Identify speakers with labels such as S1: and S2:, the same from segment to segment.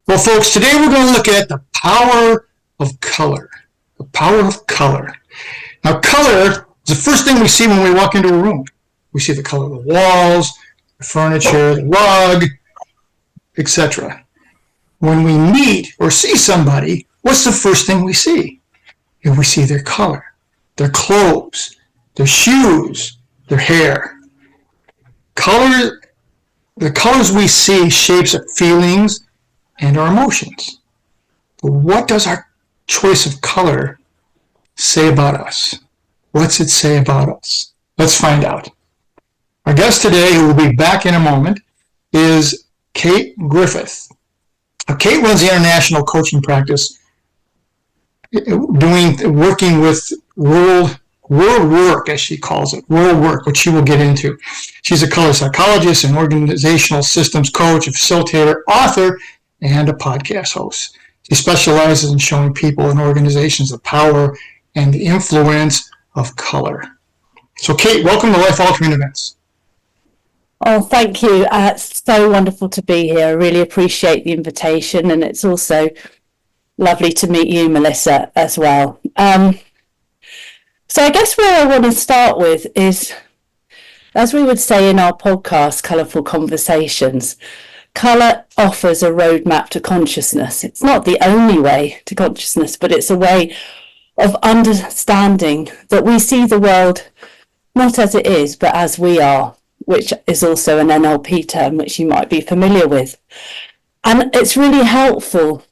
S1: Well, folks, today we're going to look at the power of color. The power of color. Now, color is the first thing we see when we walk into a room. We see the color of the walls, the furniture, the rug, etc. When we meet or see somebody, what's the first thing we see? We see their color, their clothes, their shoes, their hair. Color, the colors we see shapes our feelings and our emotions. But what does our choice of color say about us? What's it say about us? Let's find out. Our guest today, who will be back in a moment, is Kate Griffiths. Kate runs the international coaching practice, working with world work, as she calls it, world work, which she will get into. She's a color psychologist, an organizational systems coach, a facilitator, author, and a podcast host. She specializes in showing people and organizations the power and the influence of color. So, Kate, welcome to Life Altering Events.
S2: Oh, thank you. It's so wonderful to be here. I really appreciate the invitation, and it's also lovely to meet you, Melissa, as well. So I guess where I want to start with is, as we would say in our podcast, Colourful Conversations, colour offers a roadmap to consciousness. It's not the only way to consciousness, but it's a way of understanding that we see the world not as it is, but as we are, which is also an NLP term, which you might be familiar with. And it's really helpful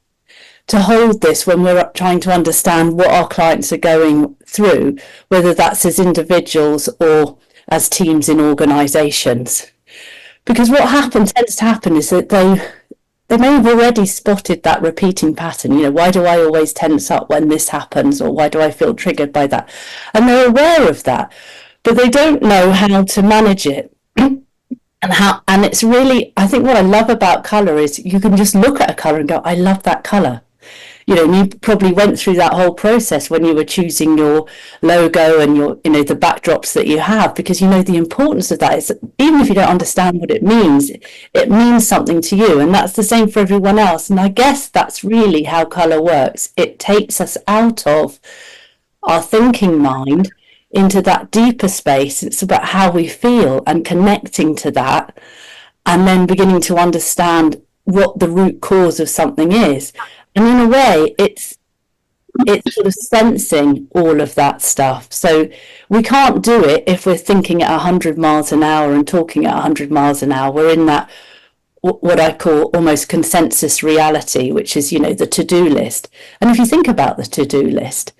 S2: to hold this when we're trying to understand what our clients are going through, whether that's as individuals or as teams in organisations. Because what tends to happen is that they may have already spotted that repeating pattern. You know, why do I always tense up when this happens, or why do I feel triggered by that? And they're aware of that, but they don't know how to manage it. And it's really, I think what I love about colour is you can just look at a colour and go, I love that colour. You know, you probably went through that whole process when you were choosing your logo and your, you know, the backdrops that you have, because you know the importance of that is that even if you don't understand what it means something to you, and that's the same for everyone else. And I guess that's really how colour works. It takes us out of our thinking mind into that deeper space. It's about how we feel and connecting to that, and then beginning to understand what the root cause of something is. And in a way, it's sort of sensing all of that stuff. So we can't do it if we're thinking at 100 miles an hour and talking at 100 miles an hour. We're in that, what I call almost consensus reality, which is, you know, the to-do list. And if you think about the to-do list,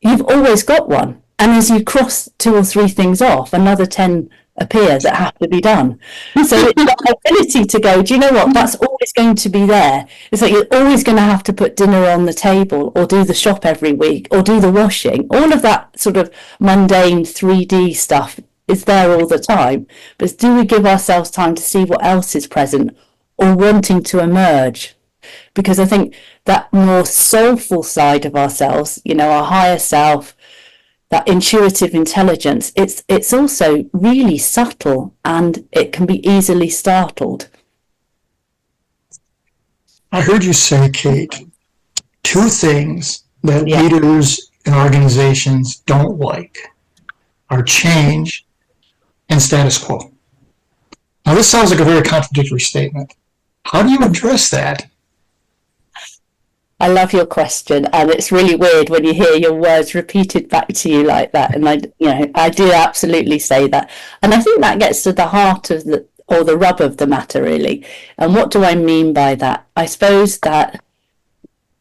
S2: you've always got one. And as you cross 2 or 3 things off, another 10 appear that have to be done. So it's that ability to go, do you know what, that's always going to be there. It's like you're always going to have to put dinner on the table, or do the shop every week, or do the washing. All of that sort of mundane 3D stuff is there all the time. But do we give ourselves time to see what else is present or wanting to emerge? Because I think that more soulful side of ourselves, you know, our higher self, that intuitive intelligence, it's also really subtle, and it can be easily startled.
S1: I heard you say, Kate, 2 things that leaders and organizations don't like are change and status quo. Now, this sounds like a very contradictory statement. How do you address that?
S2: I love your question, and it's really weird when you hear your words repeated back to you like that. And I do absolutely say that, and I think that gets to the heart of the rub of the matter, really. And what do I mean by that? I suppose that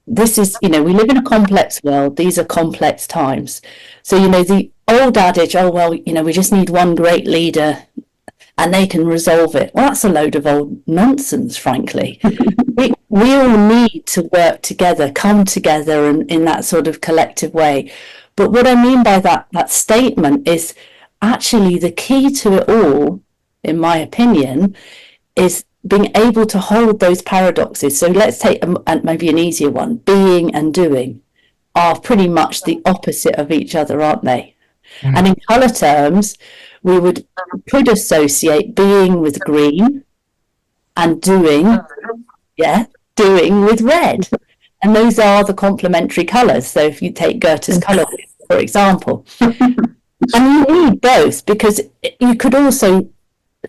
S2: this is, you know, we live in a complex world. These are complex times. So, you know, the old adage, oh well, you know, we just need one great leader and they can resolve it. Well, that's a load of old nonsense, frankly. We all need to work together, come together in that sort of collective way. But what I mean by that statement is actually the key to it all, in my opinion, is being able to hold those paradoxes. So let's take maybe an easier one. Being and doing are pretty much the opposite of each other, aren't they? Mm. And in colour terms, we could associate being with green and doing, doing with red. And those are the complementary colours. So if you take Goethe's colour, for example, and you need both, because you could also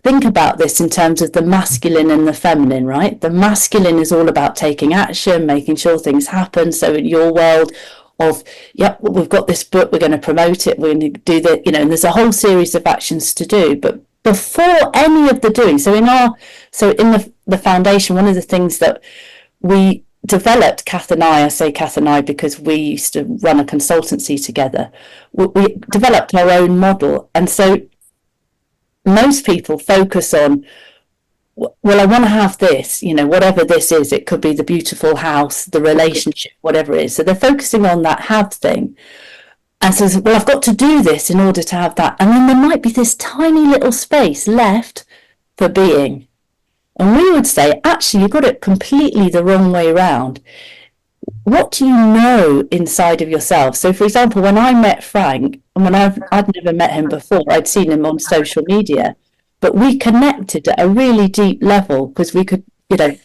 S2: think about this in terms of the masculine and the feminine, right? The masculine is all about taking action, making sure things happen. So in your world of, yep, we've got this book, we're going to promote it, we're going to do that, you know, and there's a whole series of actions to do. But before any of the doing, so in the foundation, one of the things that we developed, Kath and I say Kath and I because we used to run a consultancy together, we developed our own model. And so most people focus on, well, I want to have this, you know, whatever this is. It could be the beautiful house, the relationship, whatever it is. So they're focusing on that have thing. And says, well, I've got to do this in order to have that. And then there might be this tiny little space left for being. And we would say, actually, you've got it completely the wrong way around. What do you know inside of yourself? So, for example, when I met Frank, and when I'd never met him before, I'd seen him on social media, but we connected at a really deep level because we could, you know,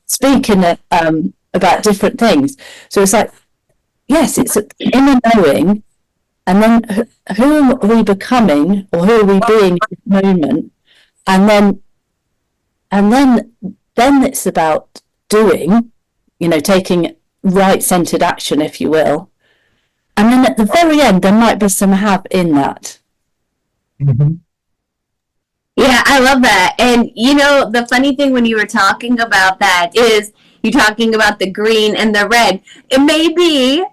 S2: speak about different things. So it's like, yes, it's an inner knowing, and then who are we becoming, or who are we being at this moment, and then it's about doing, you know, taking right-centered action, if you will. And then at the very end, there might be some have in that.
S3: Mm-hmm. Yeah, I love that. And, you know, the funny thing when you were talking about that is you're talking about the green and the red. It may be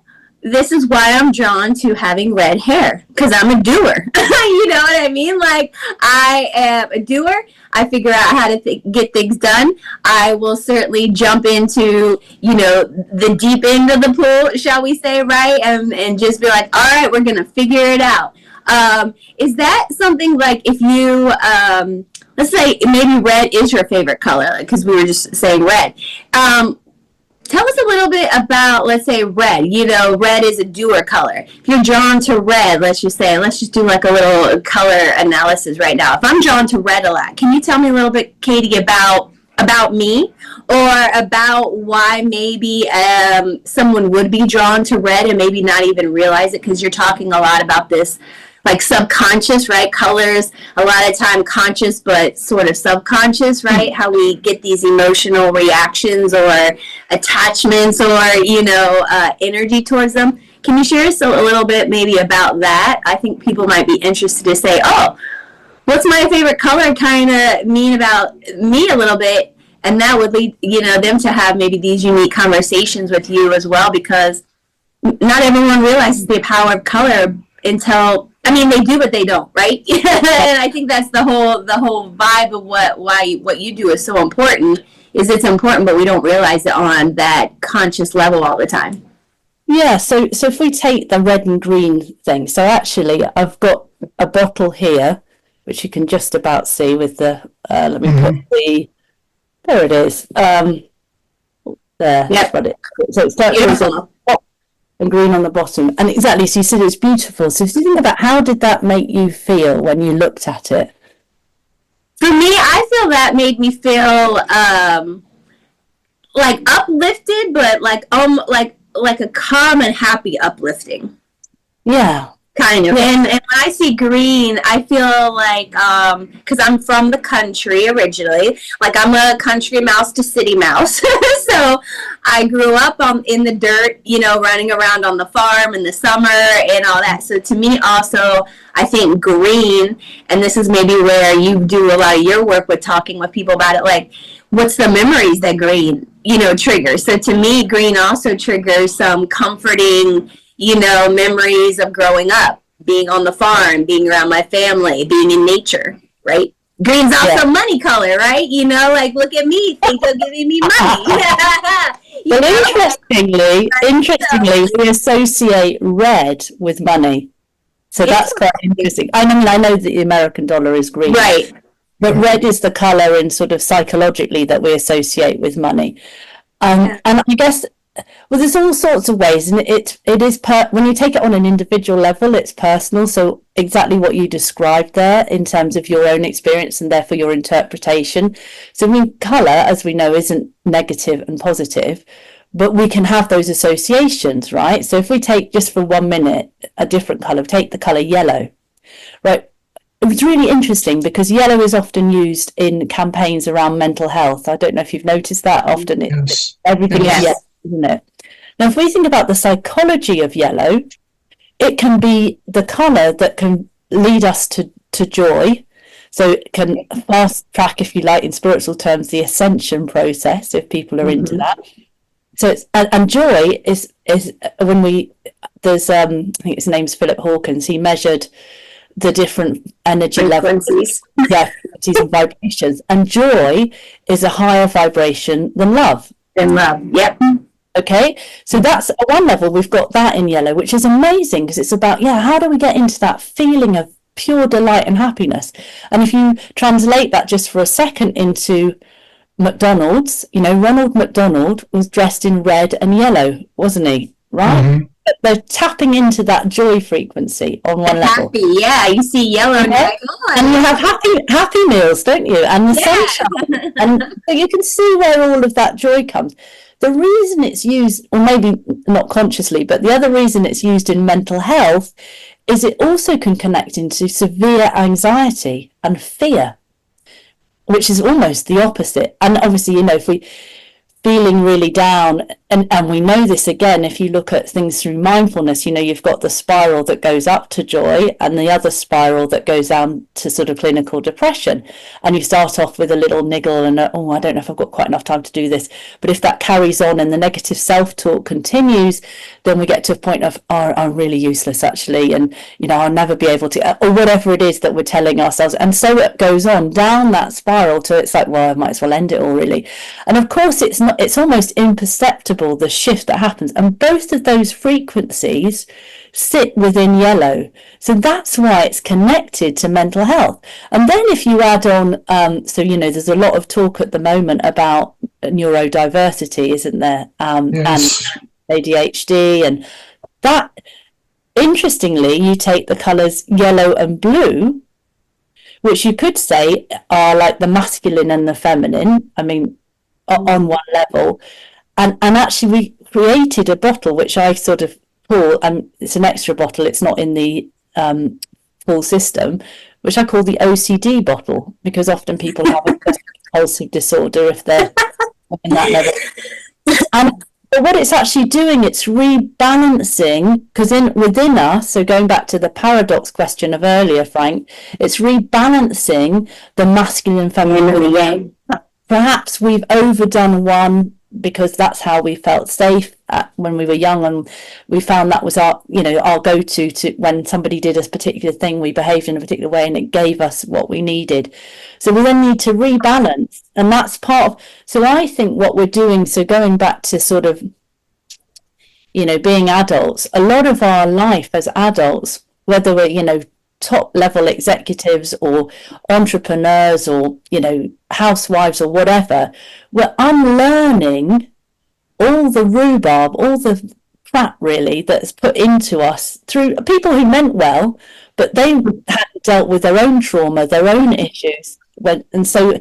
S3: this is why I'm drawn to having red hair, because I'm a doer. You know what I mean? Like, I am a doer. I figure out how to get things done. I will certainly jump into, you know, the deep end of the pool, shall we say, right? And just be like, all right, we're going to figure it out. Is that something like if you, let's say maybe red is your favorite color, because we were just saying red. Tell us a little bit about, let's say, red. You know, red is a doer color. If you're drawn to red, let's just do like a little color analysis right now. If I'm drawn to red a lot, can you tell me a little bit, Katie, about me, or about why maybe someone would be drawn to red and maybe not even realize it? Because you're talking a lot about this, like subconscious, right? Colors, a lot of time conscious, but sort of subconscious, right? How we get these emotional reactions or attachments or, you know, energy towards them. Can you share us a little bit maybe about that? I think people might be interested to say, oh, what's my favorite color kind of mean about me a little bit? And that would lead, you know, them to have maybe these unique conversations with you as well, because not everyone realizes the power of color until, I mean, they do, but they don't, right? And I think that's the whole vibe of what you do is so important. Is it's important, but we don't realize it on that conscious level all the time.
S2: Yeah. So if we take the red and green thing, so actually, I've got a bottle here, which you can just about see with the. Let me put the. There it is. There. Yep. Got it. So it's that on top and green on the bottom, and exactly. So you said it's beautiful. So if you think about how did that make you feel when you looked at it?
S3: For me, I feel that made me feel like uplifted, but like a calm and happy uplifting.
S2: Yeah.
S3: Kind of. And when I see green, I feel like, because I'm from the country originally, like I'm a country mouse to city mouse. So I grew up in the dirt, you know, running around on the farm in the summer and all that. So to me also, I think green, and this is maybe where you do a lot of your work with talking with people about it, like what's the memories that green, you know, triggers. So to me, green also triggers some comforting, you know, memories of growing up, being on the farm, being around my family, being in nature, right? Green's also money color, right? You know, like, look at me, think of giving me money.
S2: But interestingly, we associate red with money. So that's quite interesting. I mean, I know that the American dollar is green.
S3: Right.
S2: But red is the color in sort of psychologically that we associate with money. And I guess well, there's all sorts of ways, and it is when you take it on an individual level, it's personal. So exactly what you described there in terms of your own experience and therefore your interpretation. So I mean, colour, as we know, isn't negative and positive, but we can have those associations, right? So if we take just for 1 minute a different colour, take the colour yellow, right? It was really interesting because yellow is often used in campaigns around mental health. I don't know if you've noticed that. Often everything is yellow, isn't it? Now, if we think about the psychology of yellow, it can be the colour that can lead us to joy. So it can fast track, if you like, in spiritual terms, the ascension process, if people are into that. So it's, and joy is when there's I think his name's Philip Hawkins. He measured the different energy levels, frequencies and vibrations, and joy is a higher vibration than love.
S3: Yep.
S2: Okay, so that's at one level, we've got that in yellow, which is amazing because it's about, how do we get into that feeling of pure delight and happiness? And if you translate that just for a second into McDonald's, Ronald McDonald was dressed in red and yellow, wasn't he? Right? Mm-hmm. But they're tapping into that joy frequency on one level.
S3: Happy, you see yellow and
S2: you have happy meals, don't you? And the sunshine, and so you can see where all of that joy comes. The reason it's used, or maybe not consciously, but the other reason it's used in mental health is it also can connect into severe anxiety and fear, which is almost the opposite. And obviously, if we feeling really down, and we know this again, if you look at things through mindfulness, you've got the spiral that goes up to joy and the other spiral that goes down to sort of clinical depression. And you start off with a little niggle and I don't know if I've got quite enough time to do this. But if that carries on and the negative self-talk continues, then we get to a point of, I'm really useless actually, and I'll never be able to, or whatever it is that we're telling ourselves. And so it goes on down that spiral to it's like, well, I might as well end it all really. And of course it's almost imperceptible, the shift that happens, and both of those frequencies sit within yellow. So that's why it's connected to mental health. And then if you add on, there's a lot of talk at the moment about neurodiversity, isn't there?
S1: Yes.
S2: And ADHD, and that, interestingly, you take the colours yellow and blue, which you could say are like the masculine and the feminine, on one level, and actually we created a bottle which I sort of call, and it's an extra bottle, it's not in the full system, which I call the OCD bottle, because often people have a compulsive disorder if they're in that level. But what it's actually doing, it's rebalancing, because within us, so going back to the paradox question of earlier, Frank, it's rebalancing the masculine and feminine. Perhaps we've overdone one because that's how we felt safe when we were young, and we found that was our go-to to when somebody did a particular thing, we behaved in a particular way and it gave us what we needed. So we then need to rebalance, and that's part of, so I think what we're doing, so going back to sort of, being adults, a lot of our life as adults, whether we're, top level executives or entrepreneurs or housewives or whatever, we're unlearning all the rhubarb, all the crap really that's put into us through people who meant well, but they hadn't dealt with their own trauma, their own issues, and so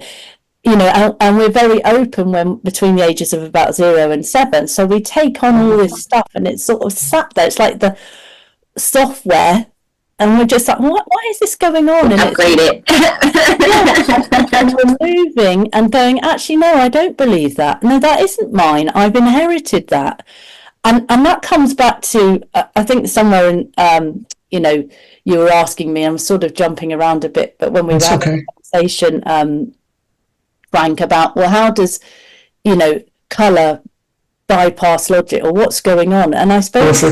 S2: and we're very open when between the ages of about 0 and 7, so we take on all this stuff and it's sort of sat there, it's like the software. And we're just like, why is this going on? And
S3: upgrade it.
S2: And we're moving and going, actually, no, I don't believe that. No, that isn't mine. I've inherited that. And that comes back to, I think somewhere in, you were asking me, I'm sort of jumping around a bit, but when we were having a conversation, Frank, about, well, how does, colour bypass logic, or what's going on? And I suppose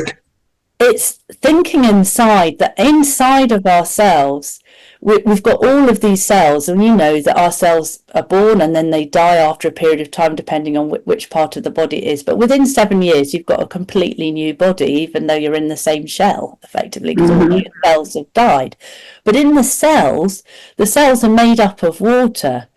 S2: it's thinking inside, that inside of ourselves, we've got all of these cells, and that our cells are born and then they die after a period of time, depending on which part of the body it is. But within 7 years, you've got a completely new body, even though you're in the same shell, effectively, because all your cells have died. But in the cells are made up of water.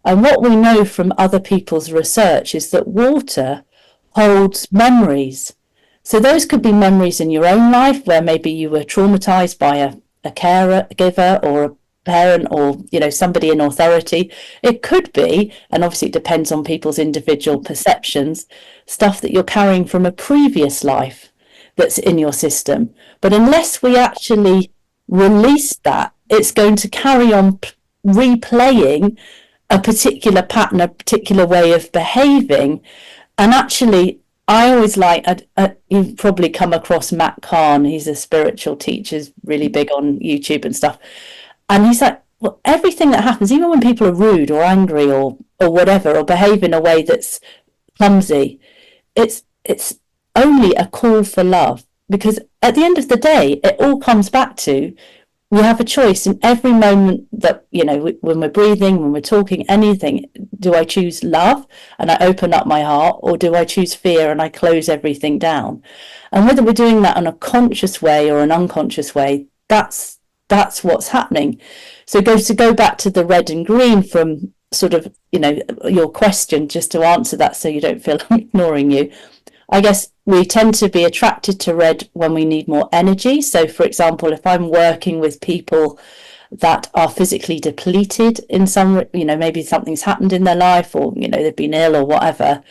S2: And what we know from other people's research is that water holds memories. So those could be memories in your own life where maybe you were traumatized by a caregiver or a parent or, somebody in authority. It could be, and obviously it depends on people's individual perceptions, stuff that you're carrying from a previous life that's in your system. But unless we actually release that, it's going to carry on replaying a particular pattern, a particular way of behaving. And actually, I always you've probably come across Matt Kahn. He's a spiritual teacher, he's really big on YouTube and stuff. And he's like, well, everything that happens, even when people are rude or angry or whatever, or behave in a way that's clumsy, it's only a call for love. Because at the end of the day, it all comes back to, we have a choice in every moment that, when we're breathing, when we're talking, anything. Do I choose love and I open up my heart, or do I choose fear and I close everything down? And whether we're doing that in a conscious way or an unconscious way, that's what's happening. So to go back to the red and green from sort of, your question, just to answer that so you don't feel I'm ignoring you. I guess we tend to be attracted to red when we need more energy. So, for example, if I'm working with people that are physically depleted in some, maybe something's happened in their life, or, they've been ill or whatever.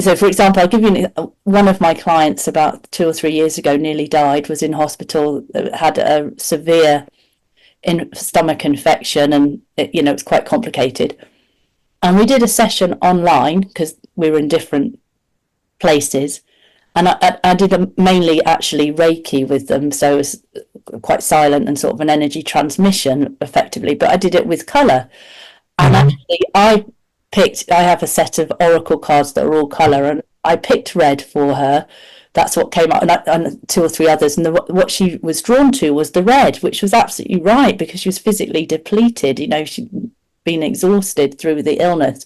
S2: So, for example, I'll give you one of my clients about 2 or 3 years ago nearly died, was in hospital, had a severe stomach infection, and it's quite complicated. And we did a session online because we were in different places, and I did mainly actually Reiki with them, so it was quite silent and sort of an energy transmission effectively, but I did it with colour. And actually I have a set of oracle cards that are all colour, and I picked red for her. That's what came up, and 2 or 3 others, and what she was drawn to was the red, which was absolutely right, because she was physically depleted. She'd been exhausted through the illness,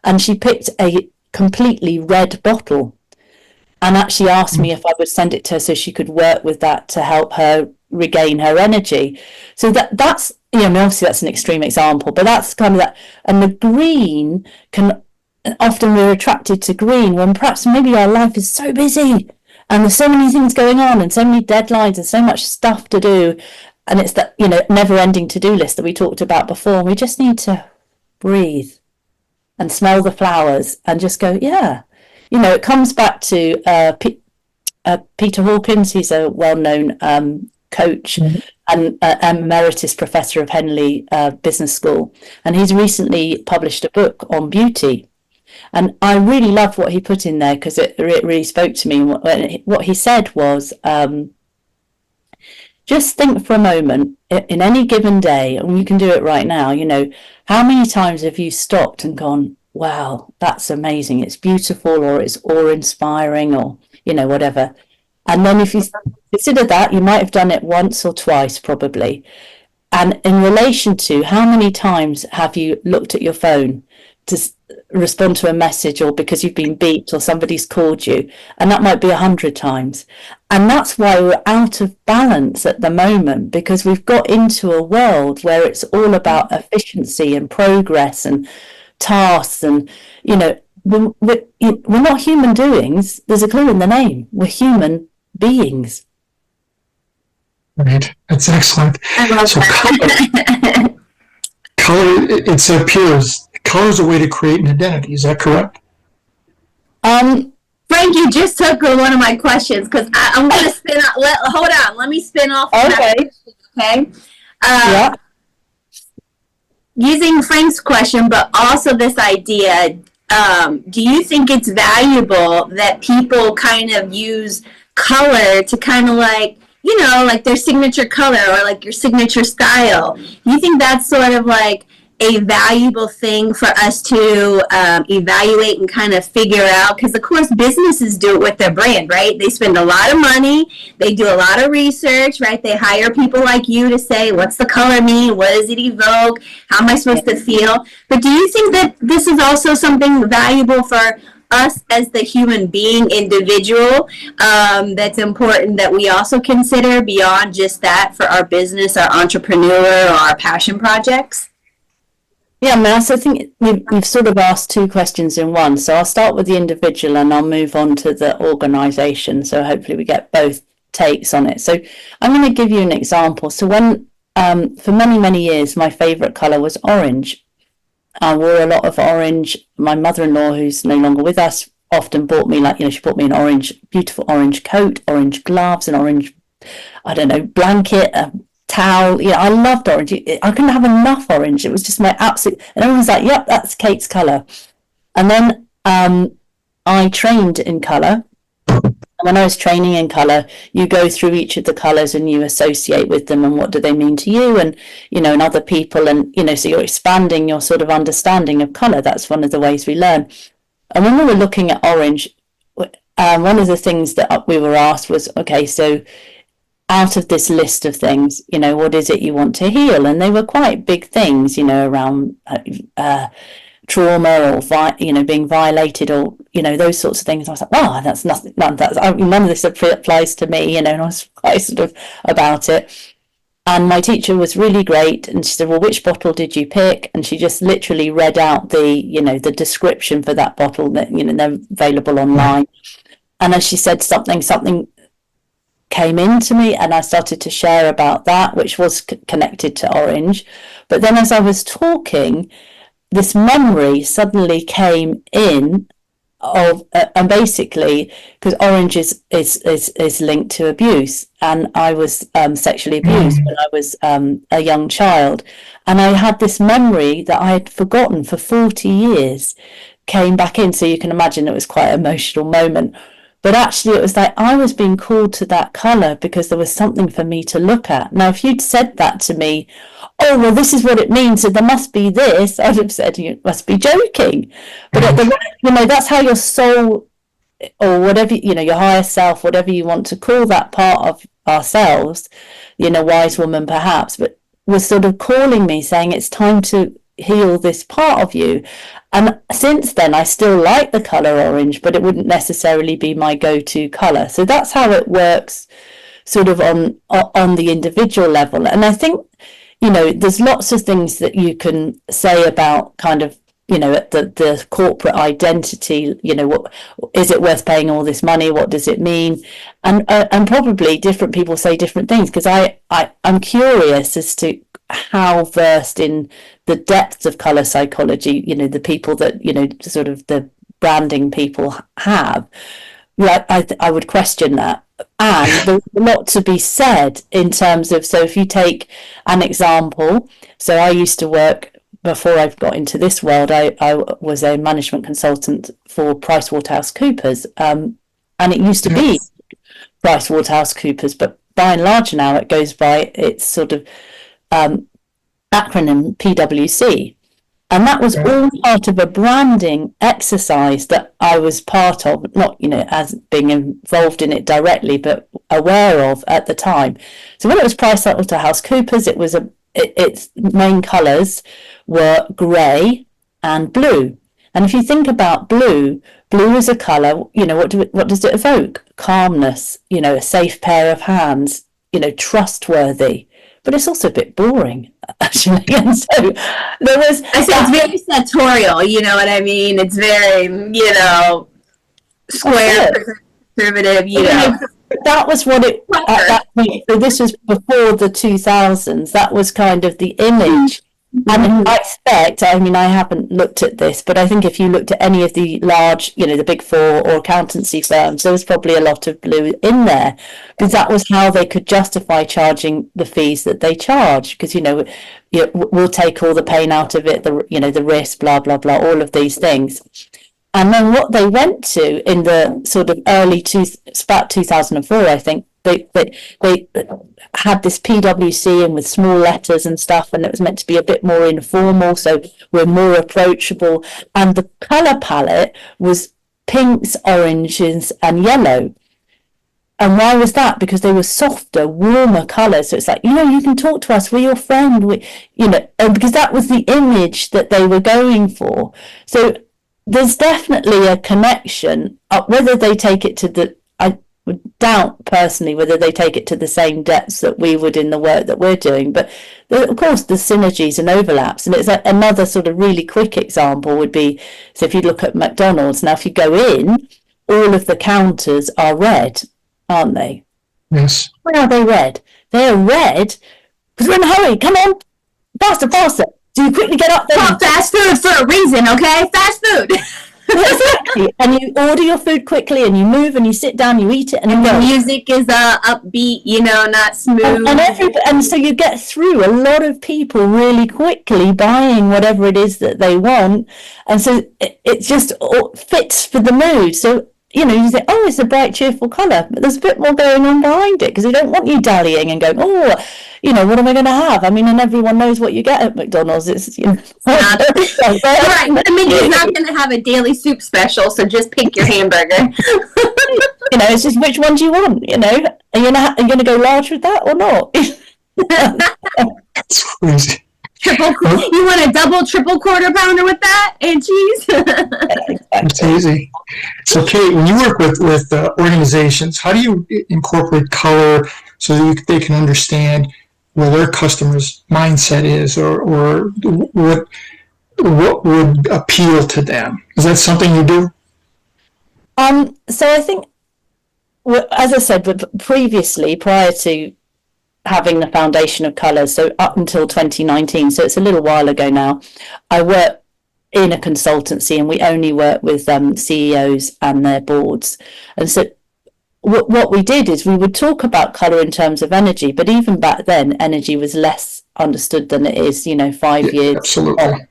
S2: and she picked a completely red bottle and actually asked me if I would send it to her so she could work with that to help her regain her energy. So that's obviously that's an extreme example, but that's kind of that. And the green often we're attracted to green when perhaps maybe our life is so busy and there's so many things going on and so many deadlines and so much stuff to do, and it's that never ending to-do list that we talked about before. We just need to breathe and smell the flowers and just go, yeah. It comes back to Peter Hawkins. He's a well-known coach and emeritus professor of Henley Business School. And he's recently published a book on beauty. And I really loved what he put in there because it really spoke to me. What he said was, just think for a moment, in any given day, and you can do it right now, how many times have you stopped and gone, wow, that's amazing, it's beautiful, or it's awe-inspiring, or, whatever. And then if you consider that, you might have done it once or twice, probably. And in relation to how many times have you looked at your phone to respond to a message, or because you've been beat or somebody's called you, and that might be 100 times. And that's why we're out of balance at the moment, because we've got into a world where it's all about efficiency and progress and tasks, and we're not human doings. There's a clue in the name. We're human beings.
S1: Right. That's excellent.
S3: I love that.
S1: Color, it appears, color is a way to create an identity. Is that correct?
S3: Frank, you just took one of my questions, because I'm going to spin off. Hold on. Let me spin off.
S2: Okay.
S3: Okay.
S2: Yeah.
S3: Using Frank's question, but also this idea, do you think it's valuable that people kind of use color to kind of like their signature color or like your signature style? Do you think that's sort of like a valuable thing for us to evaluate and kind of figure out? Because of course businesses do it with their brand, right? They spend a lot of money, they do a lot of research, right? They hire people like you to say, what's the color mean? What does it evoke? How am I supposed to feel? But do you think that this is also something valuable for us as the human being individual, that's important that we also consider beyond just that for our business, our entrepreneur, or our passion projects?
S2: Yeah, I mean, I also think you've sort of asked two questions in one. So I'll start with the individual and I'll move on to the organisation. So hopefully we get both takes on it. So I'm going to give you an example. So when, for many, many years, my favourite colour was orange. I wore a lot of orange. My mother-in-law, who's no longer with us, often bought me, like, she bought me an orange, beautiful orange coat, orange gloves, an orange, I don't know, blanket, a towel. I loved orange. I couldn't have enough orange. It was just my absolute, and everyone was like, yep, that's Kate's colour. And then I trained in colour. And when I was training in colour, you go through each of the colours and you associate with them and what do they mean to you and, and other people. And, so you're expanding your sort of understanding of colour. That's one of the ways we learn. And when we were looking at orange, one of the things that we were asked was, okay, so out of this list of things, what is it you want to heal? And they were quite big things, around trauma or being violated or those sorts of things. I was like, oh, that's nothing. None of this applies to me, and I was quite sort of about it. And my teacher was really great, and she said, well, which bottle did you pick? And she just literally read out the description for that bottle that they're available online. And as she said, something came into me, and I started to share about that, which was connected to orange. But then as I was talking, this memory suddenly came in of, and basically, because orange is linked to abuse, and I was sexually abused when I was a young child, and I had this memory that I had forgotten for 40 years came back in. So you can imagine it was quite an emotional moment. But actually, it was like I was being called to that colour because there was something for me to look at. Now, if you'd said that to me, oh, well, this is what it means, so there must be this, I'd have said, you must be joking. But at the, that's how your soul, or whatever, your higher self, whatever you want to call that part of ourselves, wise woman perhaps, but was sort of calling me, saying it's time to heal this part of you. And since then, I still like the colour orange, but it wouldn't necessarily be my go-to colour. So that's how it works sort of on the individual level. And I think, there's lots of things that you can say about kind of, the corporate identity, what is it worth paying all this money? What does it mean? And probably different people say different things, because I'm curious as to how versed in the depths of colour psychology, the people that, sort of the branding people have. Like, I would question that. And there's a lot to be said in terms of, so if you take an example, so I used to work, before I got into this world, I was a management consultant for PricewaterhouseCoopers, and it used to be PricewaterhouseCoopers, but by and large now it goes by its sort of acronym PwC. And that was all part of a branding exercise that I was part of, not, as being involved in it directly, but aware of at the time. So when it was PricewaterhouseCoopers, it was its main colours were grey and blue. And if you think about blue is a colour, what does it evoke? Calmness, a safe pair of hands, trustworthy. But it's also a bit boring, actually. And so there was...
S3: I say it's very sartorial, you know what I mean? It's very, square, conservative,
S2: That was what it... At that point, so this was before the 2000s. That was kind of the image. And I expect, I haven't looked at this, but I think if you looked at any of the large, the big four or accountancy firms, there was probably a lot of blue in there, because that was how they could justify charging the fees that they charge. Because, we'll take all the pain out of it, the risk, blah, blah, blah, all of these things. And then what they went to in the sort of about 2004, I think, they had this PwC and with small letters and stuff, and it was meant to be a bit more informal, so we're more approachable. And the colour palette was pinks, oranges, and yellow. And why was that? Because they were softer, warmer colours. So it's like, you can talk to us, we're your friend, because that was the image that they were going for. So there's definitely a connection. Whether they take it to I would doubt personally whether they take it to the same depths that we would in the work that we're doing, but Of course, there's synergies and overlaps, and it's another sort of really quick example would be, so if you look at McDonald's, now if you go in, all of the counters are red, aren't they?
S1: Yes.
S2: Why are they red? They're red because we're in a hurry. Come on, faster, faster. So you quickly get up there.
S3: Well, fast food for a reason, okay? Fast food.
S2: Exactly. And you order your food quickly, and you move, and you sit down, you eat it, and
S3: the music is upbeat, not smooth.
S2: And so you get through a lot of people really quickly buying whatever it is that they want, and so it just fits for the mood. So you say, oh, it's a bright, cheerful colour, but there's a bit more going on behind it because they don't want you dallying and going, oh, what am I going to have? I mean, and everyone knows what you get at McDonald's. It's,
S3: right, but the menu is not going to have a daily soup special, so just pick your hamburger.
S2: It's just which one do you want? Are you going to go large with that or not?
S1: That's crazy.
S3: You want a double, triple quarter pounder with that and cheese?
S1: It's easy. So, Kate, when you work with organizations, how do you incorporate color so that they can understand where their customer's mindset is, or what would appeal to them? Is that something you do?
S2: So I think, as I said, previously, prior to having the foundation of colours, so up until 2019, so it's a little while ago now, I worked in a consultancy, and we only work with CEOs and their boards. And so what we did is we would talk about colour in terms of energy, but even back then, energy was less understood than it is, 5 years.
S1: Absolutely.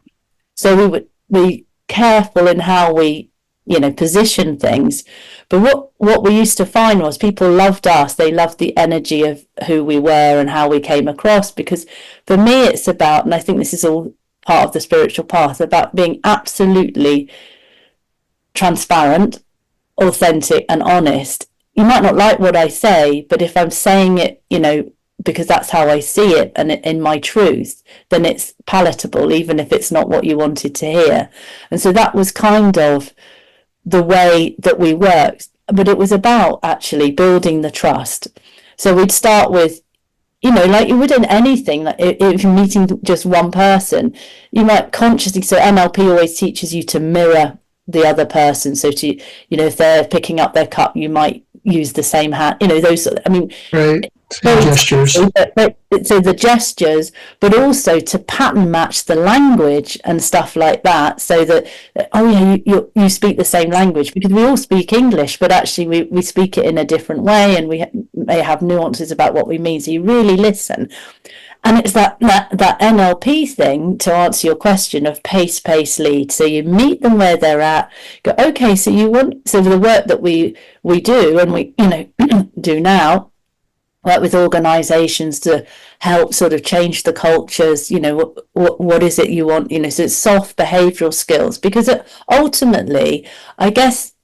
S2: So we would be careful in how we, position things. But what we used to find was people loved us. They loved the energy of who we were and how we came across. Because for me, it's about, and I think this is all part of the spiritual path, about being absolutely transparent, authentic, and honest. You might not like what I say, but if I'm saying it, because that's how I see it and in my truth, then it's palatable, even if it's not what you wanted to hear. And so that was kind of the way that we worked, but it was about actually building the trust. So we'd start with, like you would in anything, like if you're meeting just one person, you might consciously, so NLP always teaches you to mirror the other person. So to, if they're picking up their cup, you might use the same hand, those,
S1: right. Gestures.
S2: So the gestures, but also to pattern match the language and stuff like that, so that you speak the same language, because we all speak English, but actually we speak it in a different way, and we may have nuances about what we mean. So you really listen, and it's that NLP thing, to answer your question, of pace, lead. So you meet them where they're at. Go, okay, so the work that we do, and we do now, work with organizations to help sort of change the cultures, what is it you want, so it's soft behavioral skills, because ultimately, I guess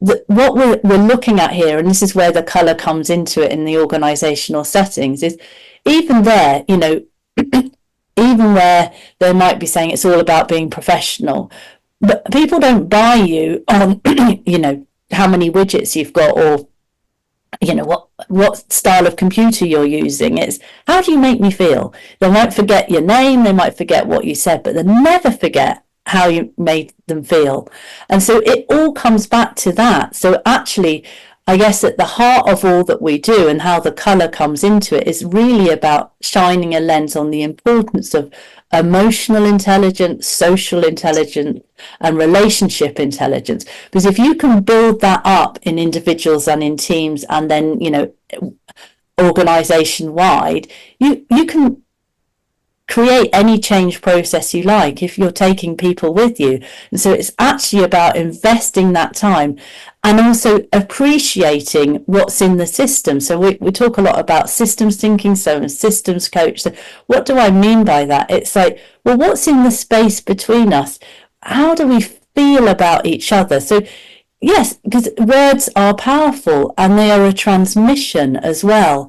S2: what we're looking at here, and this is where the color comes into it in the organizational settings, is even there, even where they might be saying it's all about being professional, but people don't buy you on, how many widgets you've got, or what style of computer you're using. It's how do you make me feel? They might forget your name, they might forget what you said, but they never forget how you made them feel. And so it all comes back to that. So actually, I guess at the heart of all that we do and how the colour comes into it is really about shining a lens on the importance of emotional intelligence, social intelligence, and relationship intelligence. Because if you can build that up in individuals and in teams, and then, organisation wide, you can create any change process you like if you're taking people with you. And so it's actually about investing that time and also appreciating what's in the system. So we talk a lot about systems thinking, so a systems coach. So what do I mean by that? It's like, well, what's in the space between us? How do we feel about each other? So yes, because words are powerful and they are a transmission as well.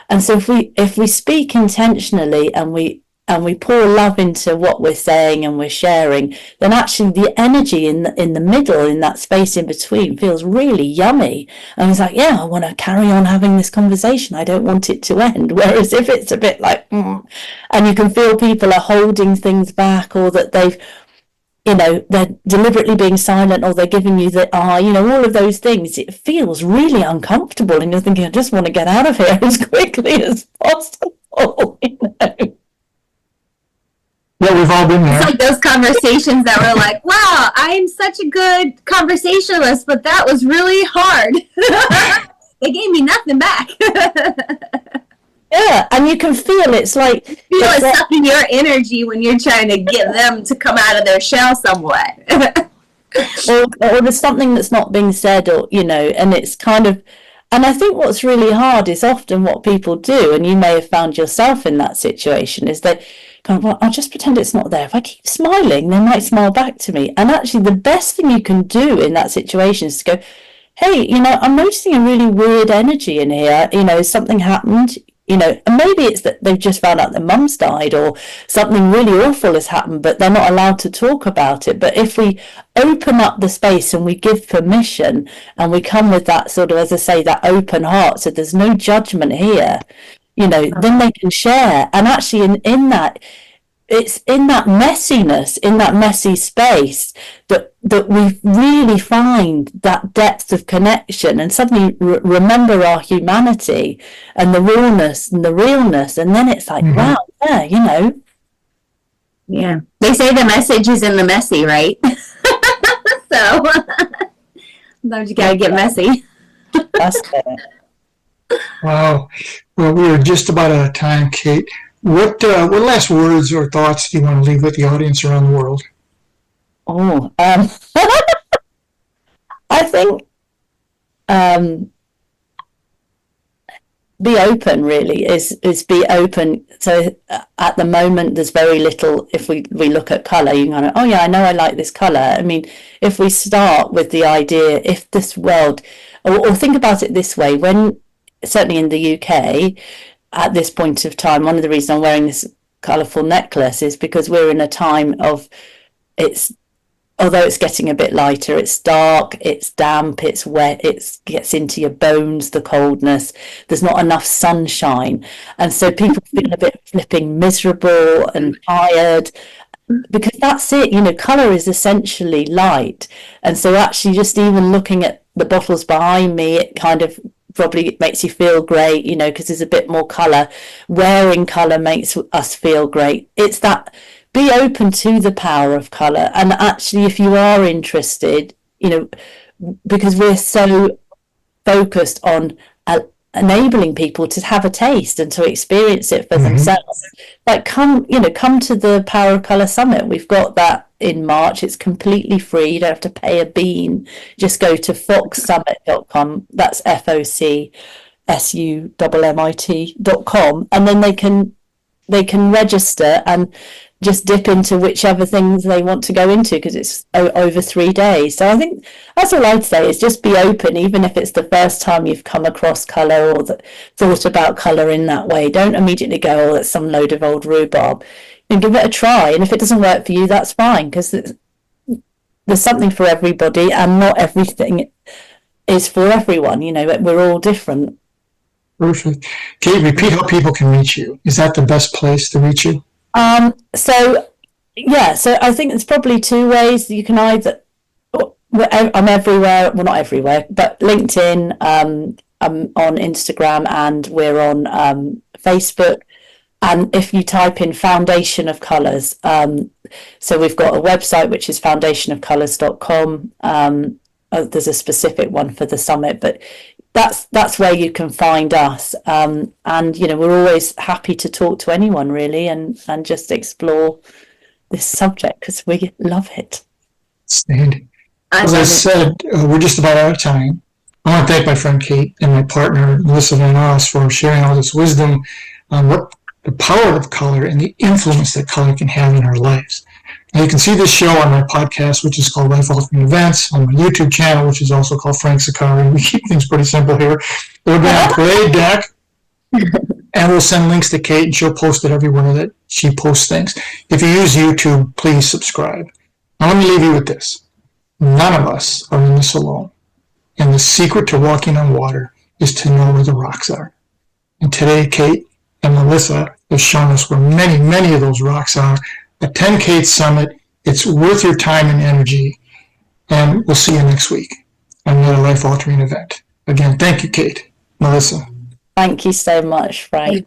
S2: And so if we speak intentionally and we and we pour love into what we're saying and we're sharing, then actually the energy in the middle, in that space in between, feels really yummy. And it's like, yeah, I want to carry on having this conversation. I don't want it to end. Whereas if it's a bit like, and you can feel people are holding things back, or that they're deliberately being silent, or they're giving you the all of those things, it feels really uncomfortable, and you're thinking, I just want to get out of here as quickly as possible.
S1: Yeah, we've all been there.
S3: It's like those conversations that were like, wow, I'm such a good conversationalist, but that was really hard. They gave me nothing back.
S2: Yeah, and you can feel it's like
S3: it's sucking your energy when you're trying to get them to come out of their shell somewhat.
S2: or there's something that's not being said, or and it's kind of, and I think what's really hard is often what people do, and you may have found yourself in that situation, is that well, I'll just pretend it's not there. If I keep smiling, they might smile back to me. And actually, the best thing you can do in that situation is to go, hey, I'm noticing a really weird energy in here. Something happened. And maybe it's that they've just found out their mum's died, or something really awful has happened, but they're not allowed to talk about it. But if we open up the space and we give permission, and we come with that sort of, as I say, that open heart, so there's no judgment here, then they can share. And actually in that, it's in that messiness, in that messy space, that we really find that depth of connection, and suddenly remember our humanity and the rawness and the realness. And then it's like, wow, yeah,
S3: Yeah. They say the message is in the messy, right? So sometimes you gotta get messy.
S2: That's it.
S1: Wow. Well, we are just about out of time, Kate. What last words or thoughts do you want to leave with the audience around the world?
S2: I think be open, really, is be open. So at the moment, there's very little. If we look at colour, you can go, oh yeah, I know I like this colour. I mean, if we start with the idea, if this world, or think about it this way, when certainly in the UK, at this point of time, one of the reasons I'm wearing this colourful necklace is because we're in a time of, although it's getting a bit lighter, it's dark, it's damp, it's wet, it gets into your bones, the coldness, there's not enough sunshine. And so people feel a bit flipping miserable and tired, because that's it, colour is essentially light. And so actually just even looking at the bottles behind me, it kind of probably makes you feel great, because there's a bit more colour. Wearing colour makes us feel great. It's that, be open to the power of colour. And actually, if you are interested, because we're so focused on enabling people to have a taste and to experience it for themselves, like come to the Power of Colour Summit. We've got that in March. It's completely free. You don't have to pay a bean. Just go to foxsummit.com. That's FOCSUMMIT.com, and then they can register and just dip into whichever things they want to go into, because it's over 3 days. So I think that's all I'd say, is just be open, even if it's the first time you've come across colour or thought about colour in that way. Don't immediately go, oh, that's some load of old rhubarb. And give it a try. And if it doesn't work for you, that's fine, because there's something for everybody, and not everything is for everyone. We're all different.
S1: Perfect. Kate, repeat how people can reach you. Is that the best place to reach you?
S2: So I think there's probably two ways. You can either, I'm everywhere, well, not everywhere, but LinkedIn, I'm on Instagram, and we're on Facebook. And if you type in Foundation of Colours, so we've got a website which is foundationofcolours.com. There's a specific one for the summit, but that's where you can find us. And we're always happy to talk to anyone, really, and just explore this subject, because we love it.
S1: Standing. As I said, we're just about out of time. I want to thank my friend Kate and my partner Melissa Van Oss for sharing all this wisdom on what the power of color and the influence that color can have in our lives. Now, you can see this show on my podcast, which is called Life Altering Events, on my YouTube channel, which is also called Frank Sakari. We keep things pretty simple here. It'll be on Parade Deck, and we'll send links to Kate, and she'll post it everywhere that She posts things. If you use YouTube, please subscribe. Now let me leave you with this. None of us are in this alone. And the secret to walking on water is to know where the rocks are. And today, Kate and Melissa have shown us where many, many of those rocks are. Attend Kate's summit. It's worth your time and energy. And we'll see you next week on another life-altering event. Again, thank you, Kate. Melissa.
S2: Thank you so much, Frank.